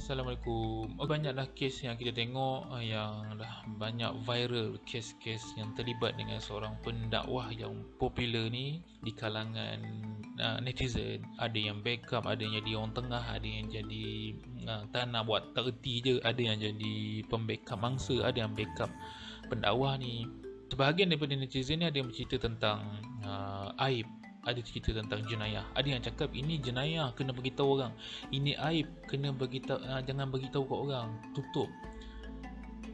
Assalamualaikum. Banyaklah kes yang kita tengok yang dah banyak viral kes-kes yang terlibat dengan seorang pendakwah yang popular ni di kalangan netizen. Ada yang backup, ada yang jadi orang tengah, ada yang jadi tak nak buat tak reti je, ada yang jadi pembackup mangsa, ada yang backup pendakwah ni. Sebahagian daripada netizen ni ada yang bercerita tentang aib, ada cerita tentang jenayah. Ada yang cakap ini jenayah, kena beritahu orang. Ini aib, kena beritahu, jangan beritahu kat orang, tutup.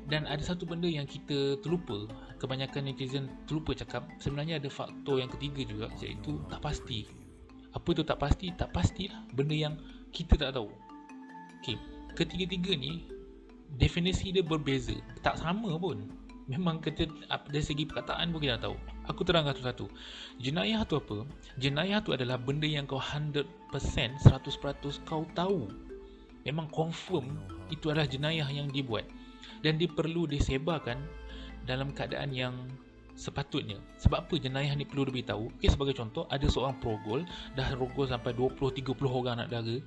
Dan ada satu benda yang kita terlupa, kebanyakan netizen terlupa cakap, sebenarnya ada faktor yang ketiga juga, iaitu tak pasti. Apa tu tak pasti? Tak pastilah benda yang kita tak tahu. Okey, ketiga-tiga ni definisi dia berbeza, tak sama pun. Memang kita dari segi perkataan pun kita tahu. Aku terangkan satu-satu. Jenayah tu apa? Jenayah tu adalah benda yang kau 100%, 100% kau tahu. Memang confirm itu adalah jenayah yang dibuat. Dan dia perlu disebarkan dalam keadaan yang sepatutnya. Sebab apa jenayah ni perlu diberitahu? Okay, sebagai contoh, ada seorang perogol, dah rogol sampai 20-30 orang nak dara.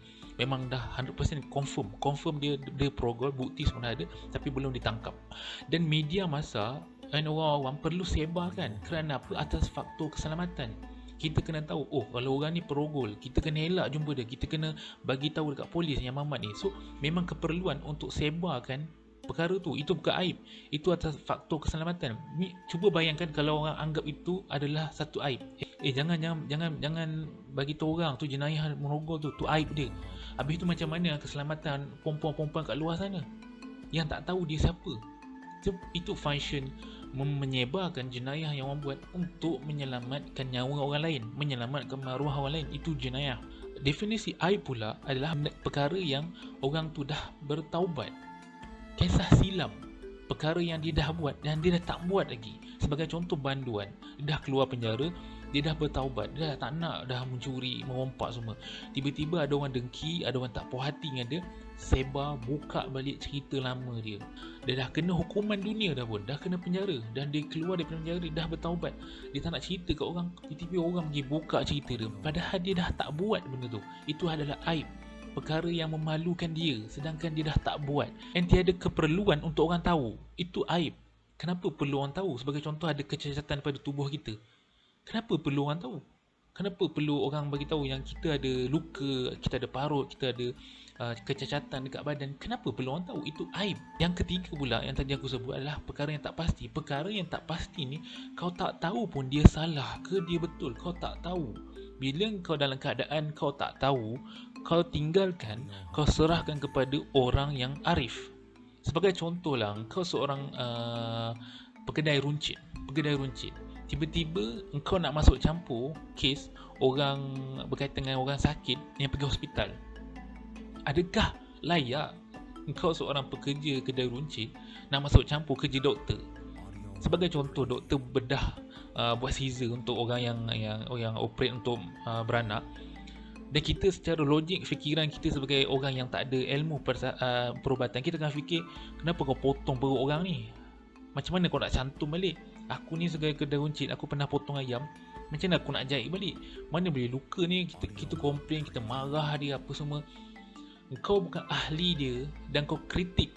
Memang dah 100% confirm dia perogol, bukti semua ada, tapi belum ditangkap. Dan media masa dan orang-orang perlu sebarkan. Kerana apa? Atas faktor keselamatan. Kita kena tahu, oh kalau orang ni perogol, kita kena elak jumpa dia, kita kena bagi tahu dekat polis yang Mamat ni. So memang keperluan untuk sebarkan perkara tu. Itu bukan aib, itu atas faktor keselamatan. Cuba bayangkan kalau orang anggap itu adalah satu aib. Jangan bagi tahu orang tu jenayah merogol tu aib dia. Habis tu macam mana keselamatan perempuan-perempuan kat luar sana yang tak tahu dia siapa? So, itu function menyebarkan jenayah yang orang buat untuk menyelamatkan nyawa orang lain, menyelamatkan maruah orang lain. Itu jenayah. Definisi aib pula adalah perkara yang orang tu dah bertaubat, kisah silam, perkara yang dia dah buat dan dia dah tak buat lagi. Sebagai contoh banduan, dia dah keluar penjara, dia dah bertaubat, dia dah tak nak dah mencuri, merompak semua. Tiba-tiba ada orang dengki, ada orang tak puas hati dengan dia, sebar, buka balik cerita lama dia. Dia dah kena hukuman dunia dah pun, dah kena penjara, dan dia keluar dari penjara, dia dah bertaubat. Dia tak nak cerita kat orang, tiba-tiba orang pergi buka cerita dia, padahal dia dah tak buat benda tu. Itu adalah aib, perkara yang memalukan dia, sedangkan dia dah tak buat. Dan tiada keperluan untuk orang tahu. Itu aib. Kenapa perlu orang tahu? Sebagai contoh, ada kecacatan pada tubuh kita. Kenapa perlu orang tahu? Kenapa perlu orang bagi tahu yang kita ada luka, kita ada parut, kita ada kecacatan dekat badan? Kenapa perlu orang tahu? Itu aib. Yang ketiga pula yang tadi aku sebut adalah perkara yang tak pasti. Perkara yang tak pasti ni, kau tak tahu pun dia salah ke dia betul. Kau tak tahu. Bila kau dalam keadaan kau tak tahu, kau tinggalkan, kau serahkan kepada orang yang arif. Sebagai contoh lah, kau seorang pekedai runcit. Tiba-tiba engkau nak masuk campur kes orang berkaitan dengan orang sakit yang pergi hospital. Adakah layak engkau seorang pekerja kedai runcit nak masuk campur kerja doktor? Sebagai contoh, doktor bedah buat scissor untuk orang yang operate untuk beranak. Dan kita secara logik, fikiran kita sebagai orang yang tak ada ilmu perubatan, kita akan fikir, kenapa kau potong perut orang ni? Macam mana kau nak cantum balik? Aku ni sebagai kedai runcit, aku pernah potong ayam, macam mana aku nak jahit balik? Mana boleh luka ni? Kita komplain, kita marah dia apa semua. Kau bukan ahli dia dan kau kritik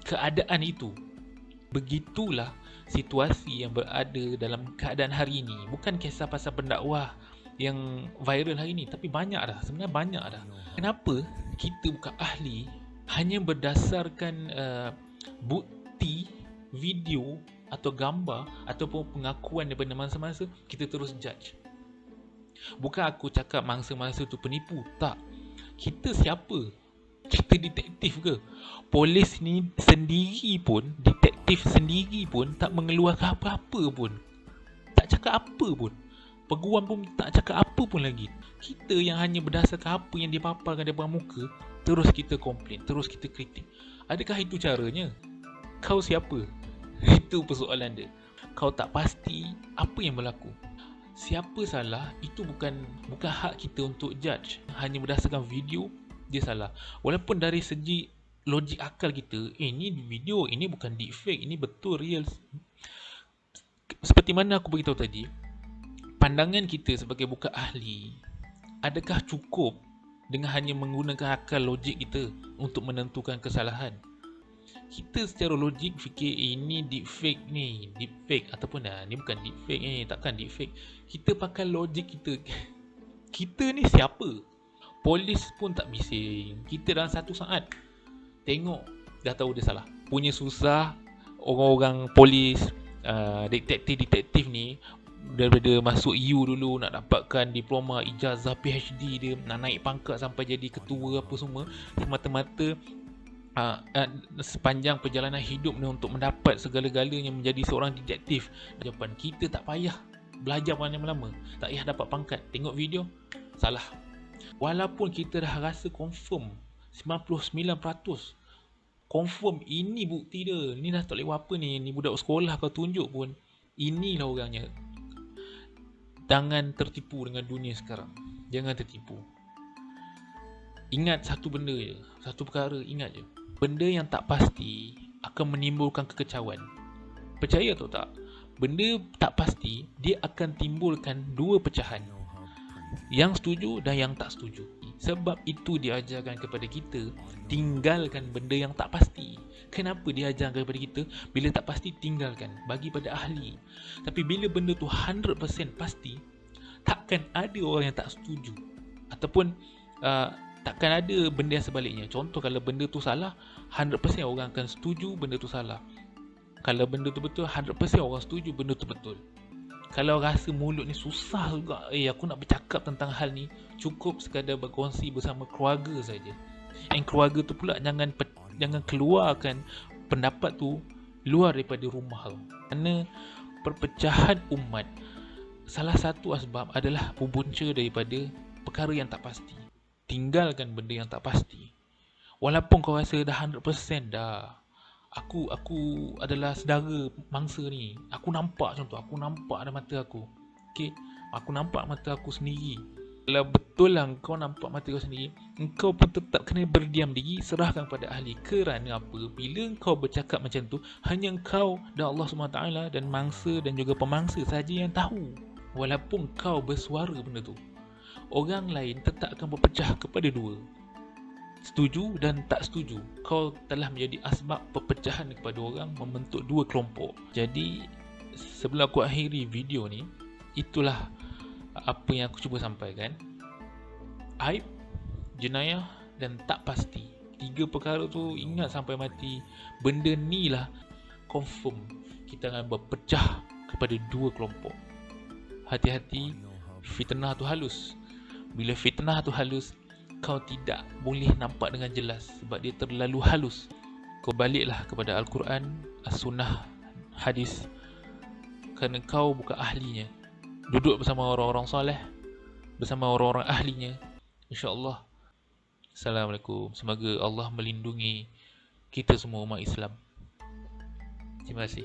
keadaan itu. Begitulah situasi yang berada dalam keadaan hari ini. Bukan kisah pasal pendakwah yang viral hari ni, tapi banyak dah, sebenarnya banyak dah. Kenapa kita bukan ahli, hanya berdasarkan bukti, video atau gambar ataupun pengakuan daripada mangsa-mangsa, kita terus judge? Bukan aku cakap mangsa-mangsa tu penipu, tak. Kita siapa? Kita detektif ke? Polis ni sendiri pun, detektif sendiri pun tak mengeluarkan apa-apa pun, tak cakap apa pun. Peguam pun tak cakap apa pun lagi. Kita yang hanya berdasarkan apa yang dipaparkan depan muka, terus kita komplain, terus kita kritik. Adakah itu caranya? Kau siapa? Itu persoalan dia. Kau tak pasti apa yang berlaku. Siapa salah, itu bukan hak kita untuk judge. Hanya berdasarkan video, dia salah. Walaupun dari segi logik akal kita, ini video, ini bukan deepfake, ini betul real. Seperti mana aku beritahu tadi, pandangan kita sebagai bukan ahli, adakah cukup dengan hanya menggunakan akal logik kita untuk menentukan kesalahan. Kita secara logik fikir ini deepfake ni, deepfake ataupun ni bukan deepfake ni, takkan deepfake. Kita pakai logik kita. Kita ni siapa? Polis pun tak bising. Kita dalam 1 saat tengok dah tahu dia salah. Punya susah orang-orang polis, detektif ni daripada masuk U dulu nak dapatkan diploma, ijazah, PhD dia, nak naik pangkat sampai jadi ketua apa semua, semata-mata sepanjang perjalanan hidup ni untuk mendapat segala-galanya menjadi seorang detektif. Jawapan kita tak payah belajar panjang lama, tak payah dapat pangkat, tengok video salah. Walaupun kita dah rasa confirm 99% confirm ini bukti dia, ni dah tak boleh buat apa ni budak sekolah kau tunjuk pun inilah orangnya. Jangan tertipu dengan dunia sekarang. Jangan tertipu. Ingat satu benda je, satu perkara, ingat je. Benda yang tak pasti akan menimbulkan kekecauan. Percaya atau tak? Benda tak pasti, dia akan timbulkan dua pecahan. Yang setuju dan yang tak setuju. Sebab itu diajarkan kepada kita, tinggalkan benda yang tak pasti. Kenapa diajarkan kepada kita? Bila tak pasti, tinggalkan. Bagi pada ahli. Tapi bila benda tu 100% pasti, takkan ada orang yang tak setuju. Ataupun takkan ada benda yang sebaliknya. Contoh, kalau benda tu salah, 100% orang akan setuju benda tu salah. Kalau benda tu betul, 100% orang setuju benda tu betul. Kalau rasa mulut ni susah juga, aku nak bercakap tentang hal ni, cukup sekadar berkongsi bersama keluarga saja. And keluarga tu pula jangan keluarkan pendapat tu luar daripada rumah. Kerana perpecahan umat, salah satu asbab adalah berbunca daripada perkara yang tak pasti. Tinggalkan benda yang tak pasti. Walaupun kau rasa dah 100% dah, Aku adalah saudara mangsa ni. Aku nampak contoh, aku nampak ada mata aku. Okay, aku nampak mata aku sendiri. Kalau betul lah kau nampak mata kau sendiri, engkau pun tetap kena berdiam diri, serahkan pada ahli. Kerana apa? Bila kau bercakap macam tu, hanya kau dan Allah SWT dan mangsa dan juga pemangsa saja yang tahu. Walaupun kau bersuara benda tu, orang lain tetap akan berpecah kepada dua. Setuju dan tak setuju. Kau telah menjadi asbab perpecahan kepada orang, membentuk dua kelompok. Jadi sebelum aku akhiri video ni, itulah apa yang aku cuba sampaikan. Aib, jenayah dan tak pasti, 3 perkara tu ingat sampai mati. Benda ni lah confirm kita akan berpecah kepada dua kelompok. Hati-hati, fitnah tu halus. Bila fitnah tu halus, kau tidak boleh nampak dengan jelas sebab dia terlalu halus. Kau baliklah kepada Al-Quran, As-Sunnah, Hadis, kerana kau bukan ahlinya. Duduk bersama orang-orang soleh, bersama orang-orang ahlinya, insya-Allah. Assalamualaikum. Semoga Allah melindungi kita semua umat Islam. Terima kasih.